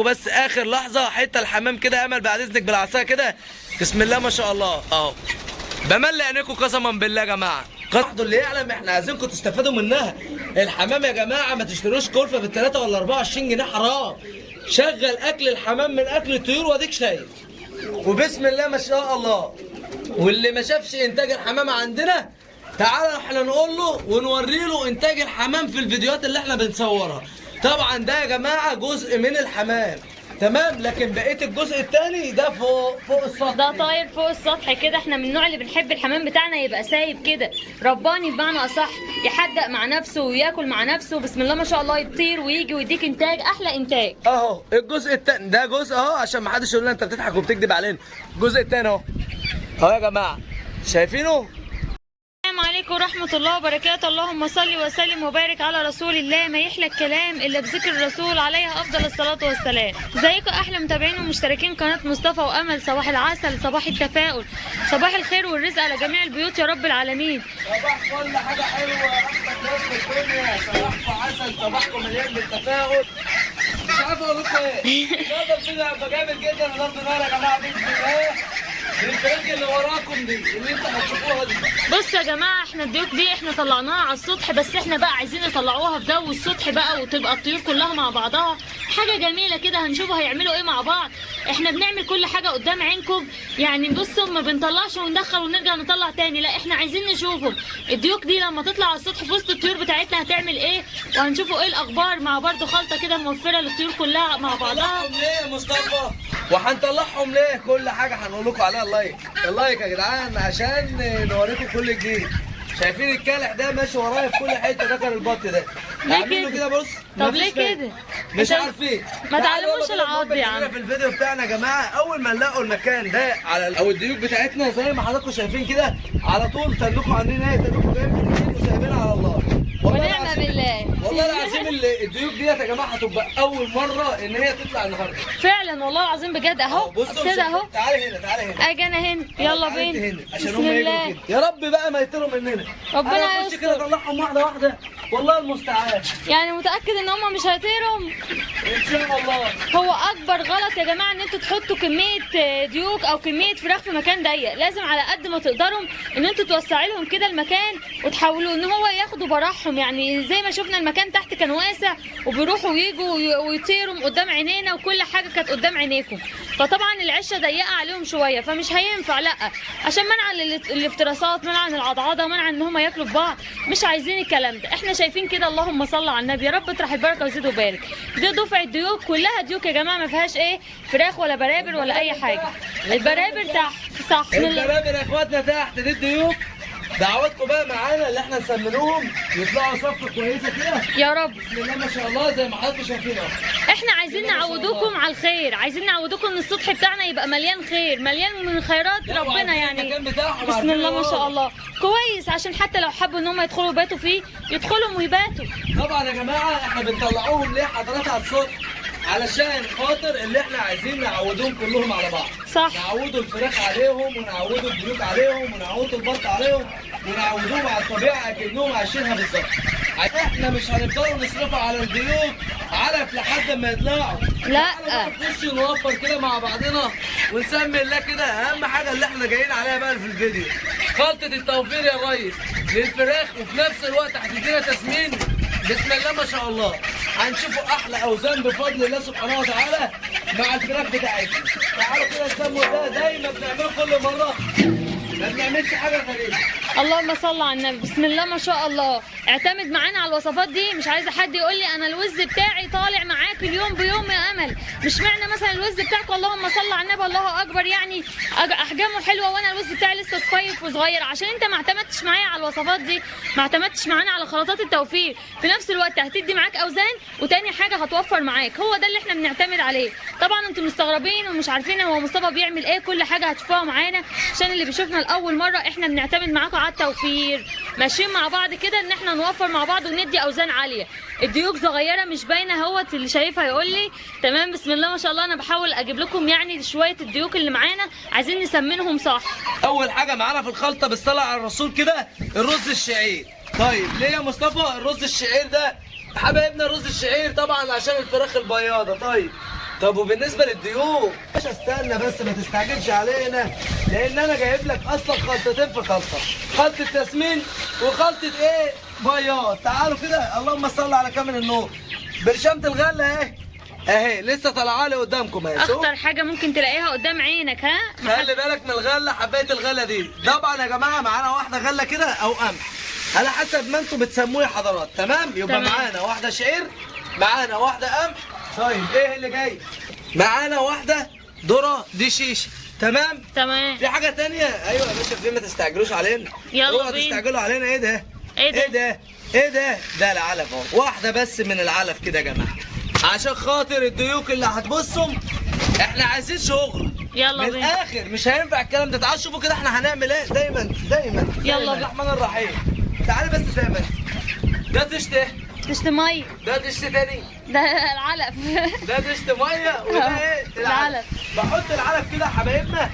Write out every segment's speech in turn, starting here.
بس اخر لحظه حته الحمام كده امل بعد اذنك بالعصايه كده. بسم الله ما شاء الله اهو. بملي عينيكم قسما بالله يا جماعه. قصدوا اللي يعلم احنا عايزينكم تستفادوا منها. الحمام يا جماعه ما تشتروش كلفه بال3 ولا 24 جنيه حرام. شغل اكل الحمام من اكل الطيور واديك شايف. وبسم الله ما شاء الله. واللي ما شافش انتاج الحمام عندنا تعالى احنا نقول له ونوري له انتاج الحمام في الفيديوهات اللي احنا بنصورها. طبعا ده يا جماعه جزء من الحمام تمام، لكن بقيه الجزء الثاني ده فوق السطح. ده طاير فوق السطح كده. احنا من النوع اللي بنحب الحمام بتاعنا يبقى سايب كده، رباني بمعنى اصح، يحدق مع نفسه وياكل مع نفسه. بسم الله ما شاء الله، يطير ويجي ويديك انتاج احلى انتاج. اهو الجزء الثاني ده جزء اهو عشان ما حدش يقول لنا انت بتضحك وبتكذب علينا. الجزء الثاني اهو اهو يا جماعه شايفينه. السلام عليكم ورحمة الله وبركاته. اللهم صل وسلم وبارك على رسول الله. ما يحلى الكلام إلا بذكر الرسول عليه أفضل الصلاة والسلام. ازيكم أحلى متابعين ومشتركين قناة مصطفى وأمل. صباح العسل، صباح التفاؤل، صباح الخير والرزق على جميع البيوت يا رب العالمين. صباح كل حاجة حلوة، رحمة الله في الدنيا، صباحكم عسل، صباحكم مليان بالتفاؤل. مش عارف أقول لكم إيه. النهارده الفيديو هيبقى جامد جدا. النهارده نار يا جماعة بإذن الله. الفريق اللي وراكم دي اللي انتوا هتشوفوها دي. بصوا يا جماعه، احنا الديوك دي احنا طلعناها على السطح، بس احنا بقى عايزين نطلعوها في جو السطح بقى وتبقى الطيور كلها مع بعضها حاجه جميله كده. هنشوفوا هيعملوا ايه مع بعض. احنا بنعمل كل حاجه قدام عينكم يعني. بصوا ما بنطلعش وندخل ونرجع نطلع تاني، لا احنا عايزين نشوفهم الديوك دي لما تطلع على السطح في وسط الطيور بتاعتنا هتعمل ايه، وهنشوفوا ايه الاخبار مع برضو خلطه كده موفره للطيور كلها مع بعضها. هنطلعهم ليه يا مصطفى؟ وهنطلعهم ليه؟ كل حاجه هنقول لكم عليها اللايك. اللايك يا جدعان عشان نوريكم كل جديد. شايفين الكالح ده ماشي ورايا في كل حته، ده كان البط ده. ليه كده بص. طب ليه كده؟ مش عارفين. ما تعلموش العض يا عم. في الفيديو بتاعنا يا جماعه اول ما نلاقوا المكان ده على او الديوك بتاعتنا زي ما حضراتكم شايفين كده على طول تنكم عاملين ايه؟ تنكم جايين في اليمين وسايبينها على الله. ونعم بالله. والله العظيم الديوك ديت يا جماعه هتبقى اول مره ان هي تطلع النهارده. فعلا والله العظيم بجد اهو. كده اهو. تعالي هنا تعالي هنا. اجي انا هنا. يلا بينا. عشان هم يجوا كده. يا رب بقى ما يطيروا مننا. ربنا يستر. كده اطلعهم واحده واحده. والله المستعان. يعني متاكد ان هم مش هيطيروا؟ ان شاء الله. هو اكبر غلط يا جماعه ان انتوا تحطوا كميه ديوك او كميه فراخ في مكان ضيق. لازم على قد ما تقدروا ان انتوا توسعوا لهم كده المكان وتحاولوا ان هو ياخدوا براحهم. يعني زي ما شفنا المكان تحت كان واسع وبيروحوا ويجوا ويطيروا قدام عينينا وكل حاجه كانت قدام عينيكم. فطبعا العشه ضيقه عليهم شويه فمش هينفع، لا عشان منع الافتراسات، منع العضعضه، منع ان هم ياكلوا في بعض. مش عايزين الكلام ده. احنا شايفين كده. اللهم صل على النبي. يا رب اطرح البركه وزيد وبارك. دي دفعه ديوك كلها ديوك يا جماعه، ما فيهاش ايه فراخ ولا برابر ولا اي حاجه. البرابر تحت. صح. البرابر يا اخواتنا تحت دي الديوك. دعواتكم بقى معانا اللي احنا نسمنوهم يطلعوا صفقه كويسه كده يا رب. بسم الله ما شاء الله زي ما حضراتكم شايفين اهو. احنا عايزين نعودوكم على الخير، عايزين نعودوكم ان السطح بتاعنا يبقى مليان خير، مليان من خيرات ربنا يعني. بسم الله ما شاء الله كويس، عشان حتى لو حبوا ان هم يدخلوا يباتوا فيه يدخلوا ويباتوا. طبعا يا جماعه احنا بنطلعوهم ليه حضرات على السطح؟ علشان خاطر اللي احنا عايزين نعودهم كلهم على بعض. صح. نعودوا الفراخ عليهم ونعودوا الديوك عليهم ونعودوا البط عليهم ونعودوهم على الطبيعه اكنهم عايشينها بالظبط. احنا مش هنفضلوا نصرفوا على الديوك علف لحد ما يطلعوا. لا نخش نوفر كده مع بعضنا ونسمي الله كده. اهم حاجه اللي احنا جايين عليها بقى في الفيديو خلطه التوفير يا ريس للفراخ، وفي نفس الوقت هتدينا تسمين. بسم الله ما شاء الله. هنشوفوا احلى اوزان بفضل الله سبحانه وتعالى مع الفراخ بتاعتنا. تعالوا كده نسموا ده زي ما بنعمله كل مره، ما بنعملش حاجه غريبه. اللهم صل على النبي. بسم الله ما شاء الله. اعتمد معانا على الوصفات دي. مش عايزه حد يقول لي انا الوز بتاعي طالع معاك اليوم بيوم يا امل. مش معنى مثلا الوز بتاعك اللهم صل على النبي الله اكبر يعني احجامه حلوه وانا الوز بتاعي لسه صفيف وصغير، عشان انت ما اعتمدتش معايا على الوصفات دي، ما اعتمدتش معانا على خلطات التوفير. في نفس الوقت هتدي معاك اوزان، وتاني حاجه هتوفر معاك. هو ده اللي احنا بنعتمد عليه. طبعا انتم مستغربين ومش عارفين هو مصطفى بيعمل ايه. كل حاجه هتشوفوها معانا عشان اللي بيشوفنا لاول مره. احنا بنعتمد معاكم على التوفير، ماشيين مع بعض كده ان احنا نوفر مع بعض وندي اوزان عاليه. الديوك صغيره مش باينه اهوت، اللي شايفها يقول لي تمام. بسم الله ما شاء الله. انا بحاول اجيب لكم يعني شويه الديوك اللي معانا عايزين نسمنهم صح. اول حاجه معانا في الخلطه بالصلاه على الرسول كده الرز الشعير. طيب ليه يا مصطفى الرز الشعير ده حبايبنا؟ الرز الشعير طبعا عشان الفراخ البياضه. طيب طب وبالنسبه للضيوف مش استنى بس ما تستعجلش علينا، لان انا جايب لك اصلا خلطتين في خلطه، خلطه تسمين وخلطه ايه بياض. تعالوا كده، اللهم صل على كامل النور. برشامه الغله اهي لسه طالعه لي قدامكم اهي. شوف. اخطر حاجه ممكن تلاقيها قدام عينك. ها خلي بالك من الغله، حبايه الغله دي. طبعا يا جماعه معانا واحده غله كده او قمح على حسب ما انتم بتسموه يا حضرات. تمام، يبقى تمام. معانا واحده شعير، معانا واحده قمح. طيب ايه اللي جاي؟ معانا واحده ذره، دي شيشه. تمام. في حاجه تانية؟ ايوه يا باشا، في ما تستعجلوش علينا. يلا اوعوا بينا. تستعجلوا علينا. ايه ده؟ ايه ده؟ ايه ده؟ ايه ده؟ ده العلف اهو، واحده بس من العلف كده يا جماعه، عشان خاطر الضيوف اللي هتبصهم. احنا عايزين شغل. يلا من بينا. الاخر مش هينفع الكلام ده. تعالوا شوفوا كده احنا هنعمل ايه. زي ما انت يلا بسم الله الرحمن الرحيم. تعالي بس زي ما انت. ده طشت ايه؟ طشت ميه. ده طشت تاني. ده العلف. ده طشت ميه. وده ايه؟ العلف. بحط العلف كده يا حبايبنا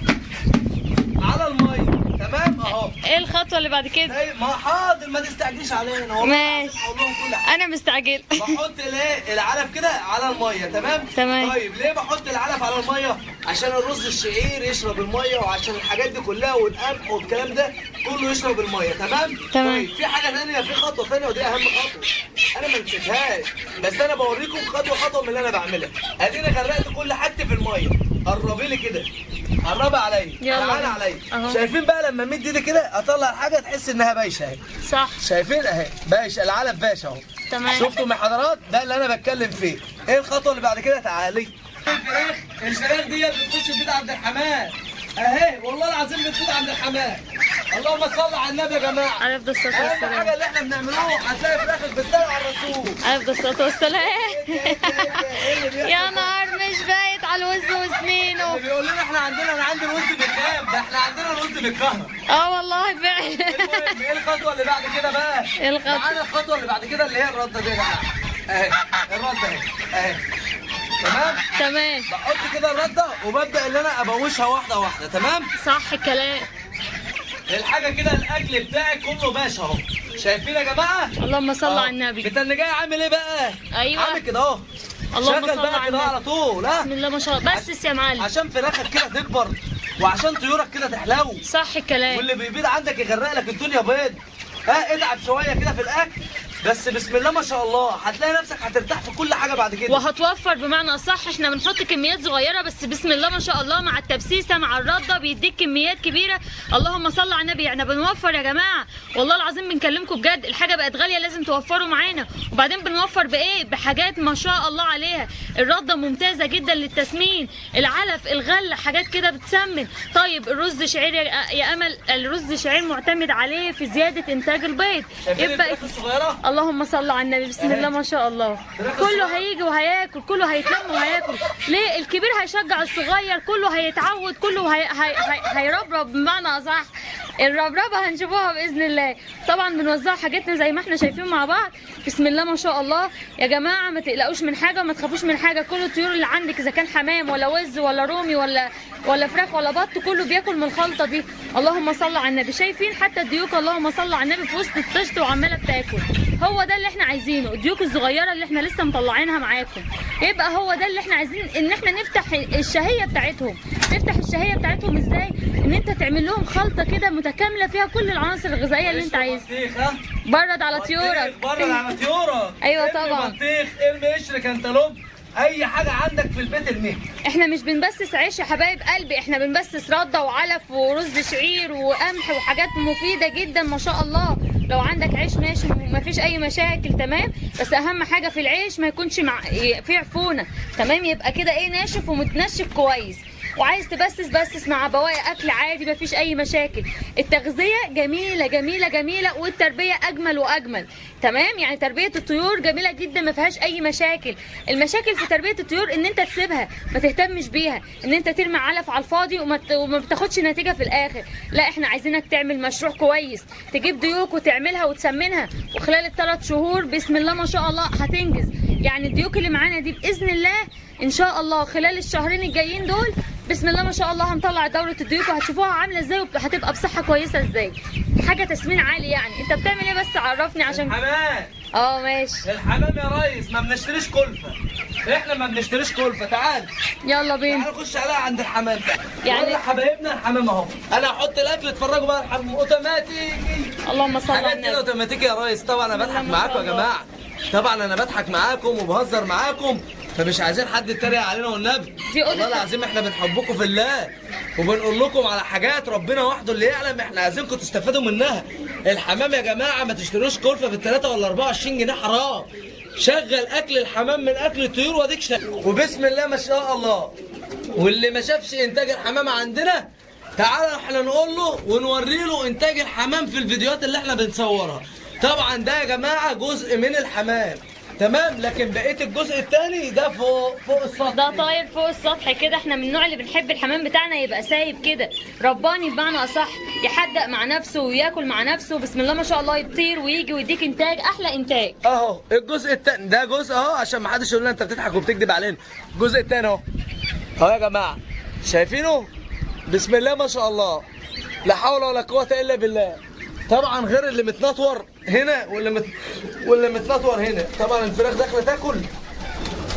على الميه. تمام اهو. ايه الخطوه اللي بعد كده؟ طيب ما حاضر، ما تستعجليش علينا والله. ماشي. هقول لهم كل حاجه. انا مستعجل. بحط الايه العلف كده على الميه. تمام. تمام. طيب ليه بحط العلف على الميه؟ عشان الرز الشعير يشرب الميه، وعشان الحاجات دي كلها والقمح والكلام ده كله يشرب الميه. تمام. طيب في حاجه ثانيه، في خطوه ثانيه، ودي اهم خطوه انا ما نسيتهاش، بس انا بوريكم خطوه خطوه من اللي انا بعملها. ادينا غرقت كل حاجتي في الميه. قربي لي كده، قربي عليا، يلا تعالى بينا. عليا. أهو. شايفين بقى لما امد ايدي كده اطلع الحاجه تحس انها بايشه اهي. صح. شايفين اهي بايشه، العلف بايشه اهو. تمام. شفتوا يا حضرات؟ ده اللي انا بتكلم فيه. ايه الخطوه اللي بعد كده؟ تعالي. الفراخ دي بتخش البيت عند الحمام اهي، والله العظيم بتفوت عند الحمام. اللهم صل على النبي يا جماعه. عليه افضل الصلاه اهم والسلام. حاجه اللي احنا بنعملوه، هتلاقي فراخك بتطلع على الرسول. عليه افضل الصلاه والسلام. ايه اللي بيحصل؟ يا نهار مش بايت على الوز وسنينه. اللي بيقول لنا احنا عندنا، انا عندي الوز بالكام، ده احنا عندنا الوز بالكهرباء. والله فعلا. المهم ايه الخطوه اللي بعد كده بقى؟ إيه الخطوة؟ معانا الخطوه اللي بعد كده اللي هي الرده دي يا جماعه اهي. الرده اهي. تمام. بحط كده الرده وببدا ان انا ابوشها واحده واحده. تمام. صح الكلام. الحاجه كده الاكل بتاعي كله باشا اهو. شايفين يا جماعه؟ اللهم صل على النبي. انت اللي جاي عامل ايه بقى؟ أيوة. عامل كده اهو. اللهم شغل صل بقى على كده النبي. على طول. ها بسم الله ما شاء الله. بس يا معلم. عشان فراخك كده تكبر، وعشان طيورك كده تحلو، صح الكلام. واللي بيبيض عندك يغرق لك الدنيا بيض. اتعب شويه كده في الاكل، بس بسم الله ما شاء الله هتلاقي نفسك هترتاح في كل حاجه بعد كده. وهتوفر بمعنى اصح. احنا بنحط كميات صغيره بس بسم الله ما شاء الله، مع التبسيسه مع الرده بيديك كميات كبيره. اللهم صل على النبي. يعني بنوفر يا جماعه، والله العظيم بنكلمكم بجد. الحاجه بقت غاليه، لازم توفروا معانا. وبعدين بنوفر بايه؟ بحاجات ما شاء الله عليها. الرده ممتازه جدا للتسمين، العلف، الغله، حاجات كده بتسمن. طيب الرز شعير يا امل، الرز شعير معتمد عليه في زياده انتاج البيض. شايفين يبقى الفراخ الصغيره؟ اللهم صل على النبي. بسم الله ما شاء الله. كله هيجي وهياكل، كله هيتلم وهياكل. ليه؟ الكبير هيشجع الصغير، كله هيتعود، كله هيربرب بمعنى اصح. الربربه هنشوفوها باذن الله. طبعا بنوزع حاجتنا زي ما احنا شايفين مع بعض. بسم الله ما شاء الله يا جماعه. ما تقلقوش من حاجه، ما تخافوش من حاجه. كل الطيور اللي عندك اذا كان حمام ولا وز ولا رومي ولا فراخ ولا بط، كله بياكل من الخلطه دي. اللهم صل على النبي. شايفين حتى الديوك اللهم صل على النبي في وسط الطشت وعماله بتاكل. هو ده اللي احنا عايزينه، الديوك الصغيره اللي احنا لسه مطلعينها معاكم. يبقى هو ده اللي احنا عايزين، ان احنا نفتح الشهيه بتاعتهم. نفتح الشهيه بتاعتهم ازاي؟ ان انت تعمل لهم خلطه كده متكامله فيها كل العناصر الغذائيه اللي انت عايزها. برد على طيورك. برد على طيورك. ايوه طبعا. بطيخ، ارمي قشر كنتالوب، اي حاجه عندك في البيت ارميها. احنا مش بنبسس عيش يا حبايب قلبي، احنا بنبسس رده وعلف ورز شعير وقمح وحاجات مفيده جدا ما شاء الله. لو عندك عيش ماشي، ما فيش اي مشاكل. تمام. بس اهم حاجه في العيش ما يكونش فيه عفونه. تمام. يبقى كده ايه، ناشف ومتنشف كويس. وعايز بسس مع بواقي اكل عادي، مفيش اي مشاكل. التغذيه جميله جميله جميله، والتربيه اجمل واجمل. تمام. يعني تربيه الطيور جميله جدا، ما فيهاش اي مشاكل. المشاكل في تربيه الطيور ان انت تسيبها ما تهتمش بيها، ان انت ترمي علف على الفاضي وما بتاخدش نتيجه في الاخر. لا، احنا عايزينك تعمل مشروع كويس، تجيب ديوك وتعملها وتسمنها، وخلال ال3 شهور بسم الله ما شاء الله هتنجز. يعني الديوك اللي معانا دي باذن الله ان شاء الله خلال الشهرين الجايين دول بسم الله ما شاء الله هنطلع دوره الضيوف، وهتشوفوها عامله ازاي وهتبقى بصحه كويسه ازاي. حاجه تسمين عالي. يعني انت بتعمل ايه بس؟ عرفني عشان الحمام. ماشي. الحمام يا ريس ما بنشتريش كلفه، احنا ما بنشتريش كلفه. تعال يلا بينا. تعال نخش عليها عند الحمام ده. يعني- يلا حبايبنا الحمام اهو. انا هحط الاكل اتفرجوا بقى. الحمام اوتوماتيكي. اللهم صل على حاجات كده النبي. اوتوماتيكي يا ريس. طبعا انا بضحك معاكم يا جماعه. طبعا انا بضحك معاكم وبهزر معاكم، فمش عايزين حد يتريق علينا والنبي. دي أوضة والله العظيم احنا بنحبكم في الله، وبنقول لكم على حاجات ربنا وحده اللي يعلم. احنا عايزينكم تستفادوا منها. الحمام يا جماعه ما تشتروش كلفه بال3 ولا 24 جنيه، حرام. شغل اكل الحمام من اكل الطيور واديك وبسم الله ما شاء الله. واللي ما شافش انتاج الحمام عندنا تعالى احنا نقول له ونوري له انتاج الحمام في الفيديوهات اللي احنا بنصورها. طبعا ده يا جماعه جزء من الحمام، تمام، لكن بقيه الجزء الثاني ده فوق السطح. ده طاير فوق السطح كده. احنا من النوع اللي بنحب الحمام بتاعنا يبقى سايب كده، رباني بمعنى اصح، يحدق مع نفسه وياكل مع نفسه، بسم الله ما شاء الله، يطير ويجي ويديك انتاج، احلى انتاج. اهو الجزء الثاني ده جزء اهو، عشان ما حدش يقول لنا انت بتضحك وبتكذب علينا. الجزء الثاني اهو اهو يا جماعه، شايفينه؟ بسم الله ما شاء الله، لا حول ولا قوه الا بالله. طبعا غير اللي متنطور هنا واللي متنطور هنا. طبعا الفراخ داخله تاكل.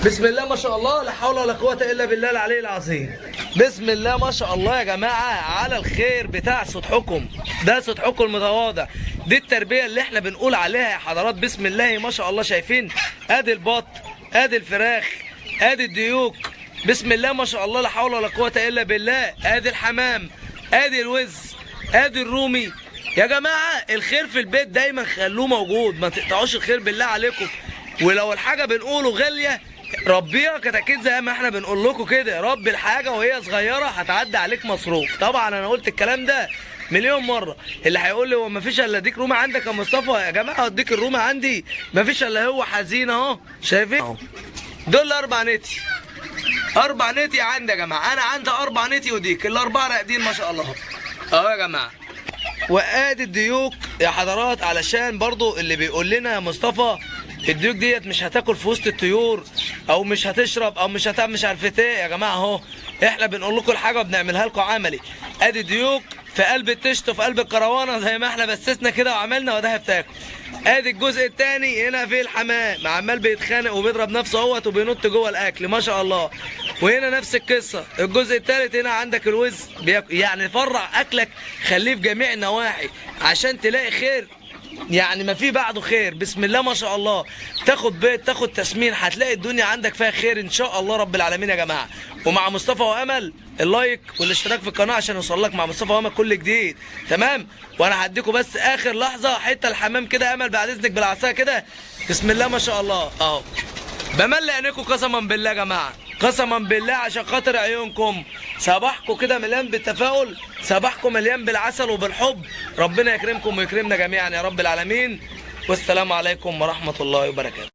بسم الله ما شاء الله، لا حول ولا قوه الا بالله العلي العظيم. بسم الله ما شاء الله يا جماعه على الخير بتاع سطحكم ده، سطحكم المتواضع. دي التربيه اللي احنا بنقول عليها يا حضرات. بسم الله ما شاء الله. شايفين؟ ادي البط، ادي الفراخ، ادي الديوك، بسم الله ما شاء الله، لا حول ولا قوه الا بالله. ادي الحمام، ادي الوز، ادي الرومي. يا جماعه الخير في البيت دايما خلوه موجود، ما تقطعوش الخير بالله عليكم. ولو الحاجه بنقوله غاليه ربيها كتاكيد زي ما احنا بنقول لكم كده. ربي الحاجه وهي صغيره هتعدي عليك مصروف. طبعا انا قلت الكلام ده مليون مره. اللي هيقول لي هو ما فيش الا ديك رومي عندك يا مصطفى؟ يا جماعه اديك الرومي عندي ما فيش الا هو حزين اهو. شايفين اهو؟ دول 4 نتي، 4 نتي عندي يا جماعه. انا عندي 4 نتي وديك الاربعه راقدين ما شاء الله اهو يا جماعه. وادي الديوك يا حضرات، علشان برضو اللي بيقول لنا يا مصطفى الديوك ديت مش هتاكل في وسط الطيور او مش هتشرب او مش هتعمل مش عارفه ايه. يا جماعه اهو احنا بنقول لكم الحاجه وبنعملها لكم عملي. ادي ديوك في قلب التشت وفي قلب الكروانه زي ما احنا بسسنا كده وعملنا وده بتاكل. ادي الجزء الثاني هنا في الحمام عمال بيتخانق وبيضرب نفسه اهوت وبينط جوه الاكل ما شاء الله. وهنا نفس القصه. الجزء الثالث هنا عندك الوز بياكل. يعني فرع اكلك خليه في جميع النواحي عشان تلاقي خير، يعني ما في بعده خير. بسم الله ما شاء الله. تاخد بيت، تاخد تسمين، هتلاقي الدنيا عندك فيها خير ان شاء الله رب العالمين يا جماعه. ومع مصطفى وامل اللايك والاشتراك في القناه عشان يوصل لك مع مصطفى وامل كل جديد، تمام. وانا هديكم بس اخر لحظه حته الحمام كده امل بعد اذنك بالعصايه كده. بسم الله ما شاء الله اهو. بملي عينيكم قسما بالله يا جماعه، قسما بالله عشان خاطر عيونكم. صباحكم كده مليان بالتفاؤل، صباحكم مليان بالعسل وبالحب. ربنا يكرمكم ويكرمنا جميعا يا رب العالمين. والسلام عليكم ورحمه الله وبركاته.